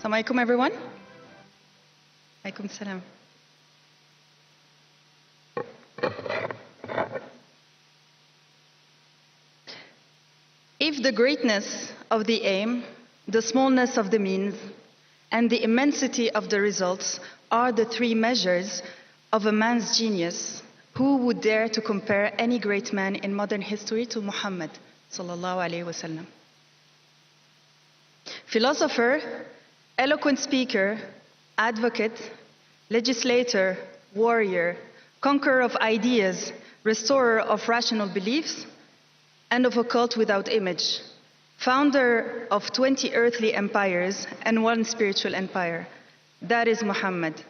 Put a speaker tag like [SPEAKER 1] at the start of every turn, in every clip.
[SPEAKER 1] Assalamu alaikum, everyone. Alaikum salam. If the greatness of the aim, the smallness of the means, and the immensity of the results are the three measures of a man's genius, who would dare to compare any great man in modern history to Muhammad sallallahu alaihi wasallam? Philosopher, eloquent speaker, advocate, legislator, warrior, conqueror of ideas, restorer of rational beliefs, and of a cult without image, founder of 20 earthly empires and 1 spiritual empire. That is Muhammad.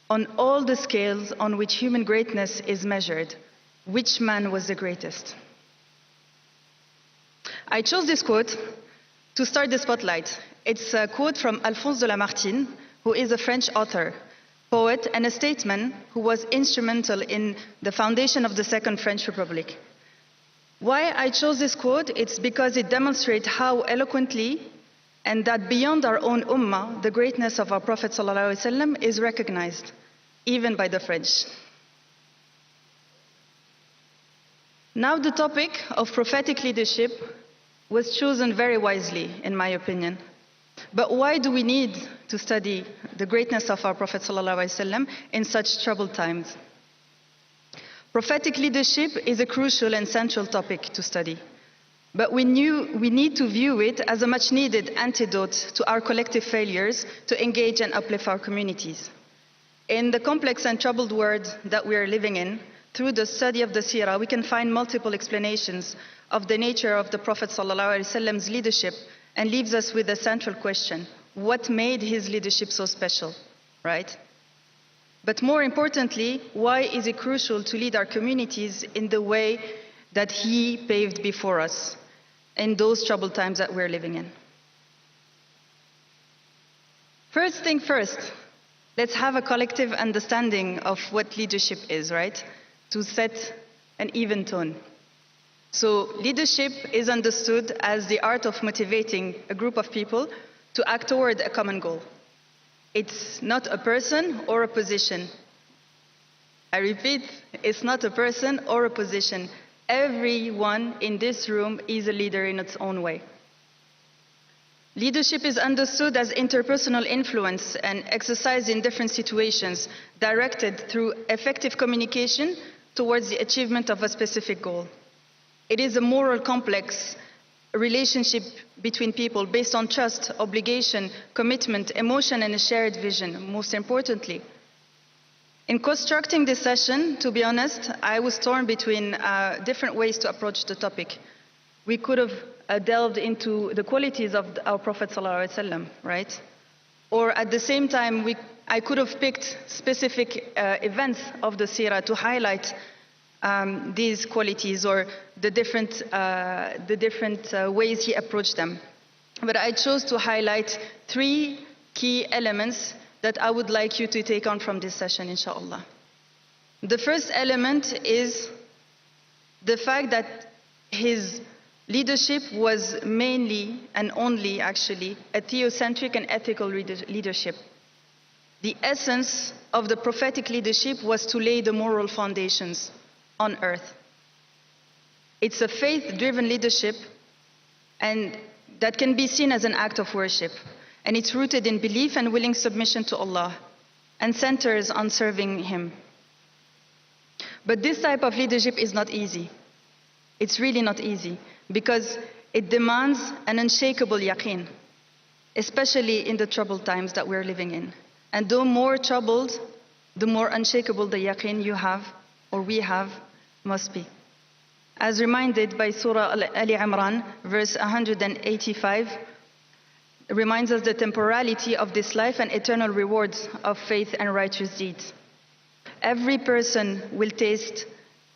[SPEAKER 1] On all the scales on which human greatness is measured, which man was the greatest? I chose this quote to start the spotlight. It's a quote from Alphonse de Lamartine, who is a French author, poet, and a statesman who was instrumental in the foundation of the Second French Republic. Why I chose this quote? It's because it demonstrates how eloquently and that beyond our own ummah, the greatness of our Prophet ﷺ is recognized, even by the French. Now the topic of prophetic leadership was chosen very wisely, in my opinion. But why do we need to study the greatness of our Prophet ﷺ in such troubled times? Prophetic leadership is a crucial and central topic to study. But we need to view it as a much-needed antidote to our collective failures to engage and uplift our communities. In the complex and troubled world that we are living in, through the study of the Seerah, we can find multiple explanations of the nature of the Prophet ﷺ's leadership, and leaves us with a central question: what made his leadership so special, right? But more importantly, why is it crucial to lead our communities in the way that he paved before us in those troubled times that we're living in? First thing first, let's have a collective understanding of what leadership is, right? To set an even tone. So leadership is understood as the art of motivating a group of people to act toward a common goal. It's not a person or a position. I repeat, it's not a person or a position. Everyone in this room is a leader in its own way. Leadership is understood as interpersonal influence and exercised in different situations, directed through effective communication towards the achievement of a specific goal. It is a moral complex relationship between people based on trust, obligation, commitment, emotion, and a shared vision, most importantly. In constructing this session, to be honest, I was torn between different ways to approach the topic. We could have delved into the qualities of our Prophet ﷺ, right? Or at the same time, I could have picked specific events of the Seerah to highlight these qualities or the different ways he approached them. But I chose to highlight 3 key elements that I would like you to take on from this session, inshallah. The first element is the fact that his leadership was mainly and only actually a theocentric and ethical leadership. The essence of the prophetic leadership was to lay the moral foundations on earth. It's a faith-driven leadership, and that can be seen as an act of worship. And it's rooted in belief and willing submission to Allah, and centers on serving Him. But this type of leadership is not easy. It's really not easy, because it demands an unshakable yaqeen, especially in the troubled times that we're living in. And the more troubled, the more unshakable the yaqeen you have, or we have, must be. As reminded by Surah Ali Imran, verse 185, reminds us the temporality of this life and eternal rewards of faith and righteous deeds. Every person will taste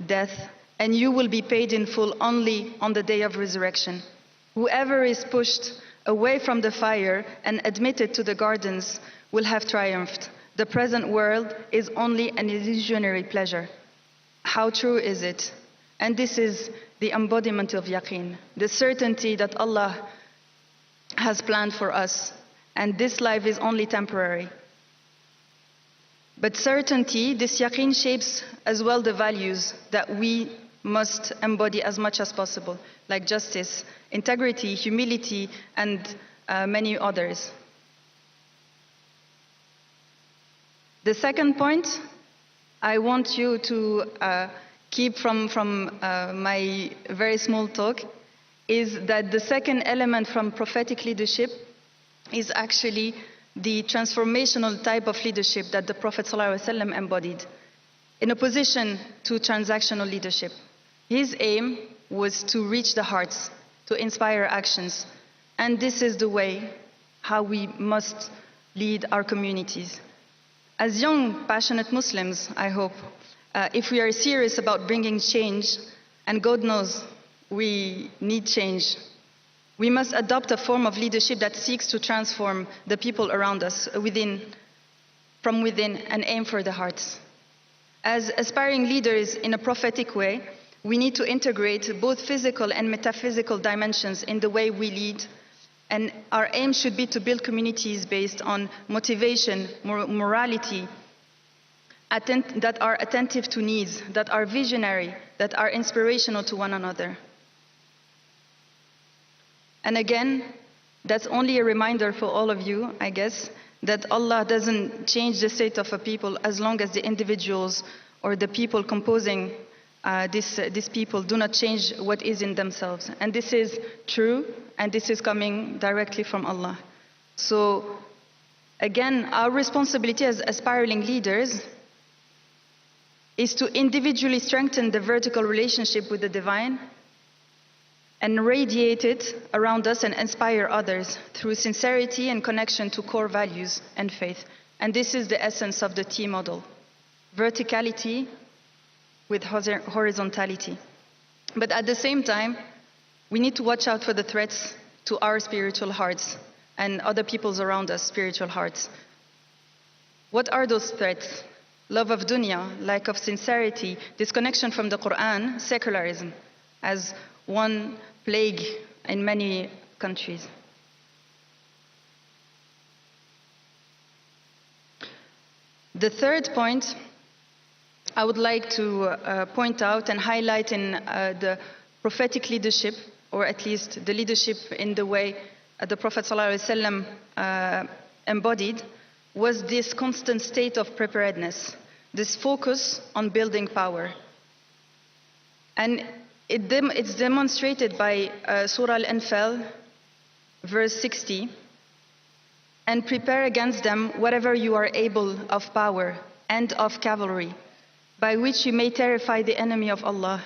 [SPEAKER 1] death, and you will be paid in full only on the day of resurrection. Whoever is pushed away from the fire and admitted to the gardens will have triumphed. The present world is only an illusionary pleasure. How true is it? And this is the embodiment of yaqeen, the certainty that Allah has planned for us, and this life is only temporary. But certainty, this yaqeen, shapes as well the values that we must embody as much as possible, like justice, integrity, humility, and many others. The second point I want you to keep from my very small talk is that the second element from prophetic leadership is actually the transformational type of leadership that the Prophet ﷺ embodied, in opposition to transactional leadership. His aim was to reach the hearts, to inspire actions, and this is the way how we must lead our communities. As young, passionate Muslims, I hope, if we are serious about bringing change, and God knows we need change, we must adopt a form of leadership that seeks to transform the people around us from within and aim for the hearts. As aspiring leaders in a prophetic way, we need to integrate both physical and metaphysical dimensions in the way we lead, and our aim should be to build communities based on motivation, morality, that are attentive to needs, that are visionary, that are inspirational to one another. And again, that's only a reminder for all of you, I guess, that Allah doesn't change the state of a people as long as the individuals or the people composing these people do not change what is in themselves. And this is true, and this is coming directly from Allah. So, again, our responsibility as aspiring leaders is to individually strengthen the vertical relationship with the divine and radiate it around us and inspire others through sincerity and connection to core values and faith. And this is the essence of the T model: verticality with horizontality. But at the same time, we need to watch out for the threats to our spiritual hearts and other people's around us spiritual hearts. What are those threats? Love of dunya, lack of sincerity, disconnection from the Quran, secularism, as one plague in many countries. The third point I would like to point out and highlight in the prophetic leadership, or at least the leadership in the way the Prophet ﷺ embodied, was this constant state of preparedness, this focus on building power. And it's demonstrated by Surah Al-Anfal, verse 60, and prepare against them whatever you are able of power and of cavalry, by which you may terrify the enemy of Allah,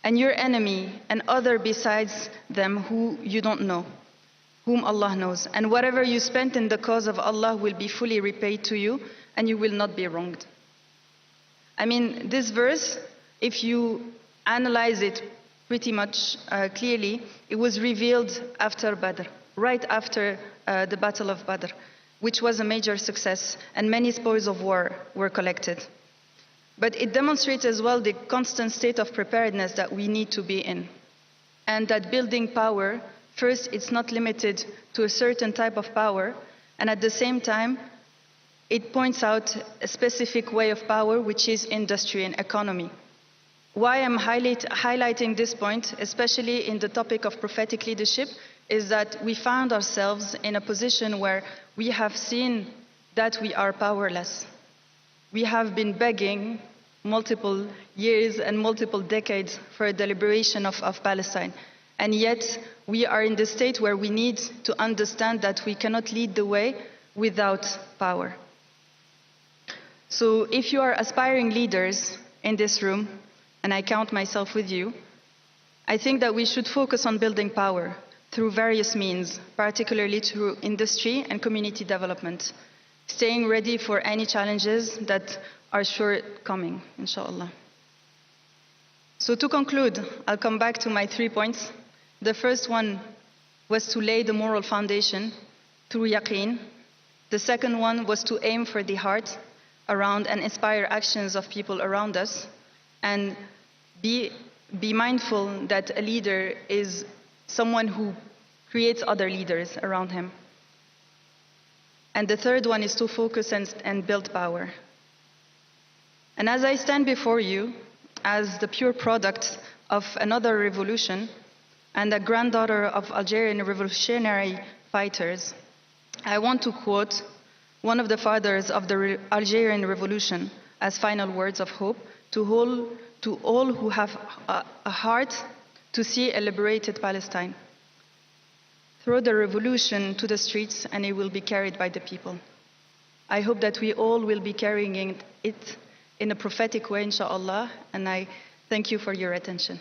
[SPEAKER 1] and your enemy and other besides them who you don't know, whom Allah knows. And whatever you spent in the cause of Allah will be fully repaid to you, and you will not be wronged. I mean, this verse, if you analyze it pretty much clearly, it was revealed after Badr, right after the Battle of Badr, which was a major success, and many spoils of war were collected. But it demonstrates as well the constant state of preparedness that we need to be in. And that building power, first, it's not limited to a certain type of power, and at the same time, it points out a specific way of power, which is industry and economy. Why I'm highlighting this point, especially in the topic of prophetic leadership, is that we found ourselves in a position where we have seen that we are powerless. We have been begging multiple years and multiple decades for the liberation of Palestine. And yet, we are in the state where we need to understand that we cannot lead the way without power. So if you are aspiring leaders in this room, and I count myself with you, I think that we should focus on building power through various means, particularly through industry and community development, staying ready for any challenges that are sure coming, inshallah. So to conclude, I'll come back to my 3 points. The first one was to lay the moral foundation through yaqeen. The second one was to aim for the heart around and inspire actions of people around us, and be mindful that a leader is someone who creates other leaders around him. And the third one is to focus and build power. And as I stand before you, as the pure product of another revolution and a granddaughter of Algerian revolutionary fighters, I want to quote one of the fathers of the Algerian Revolution as final words of hope to all who have a heart to see a liberated Palestine. Throw the revolution to the streets and it will be carried by the people. I hope that we all will be carrying it in a prophetic way, inshallah, and I thank you for your attention.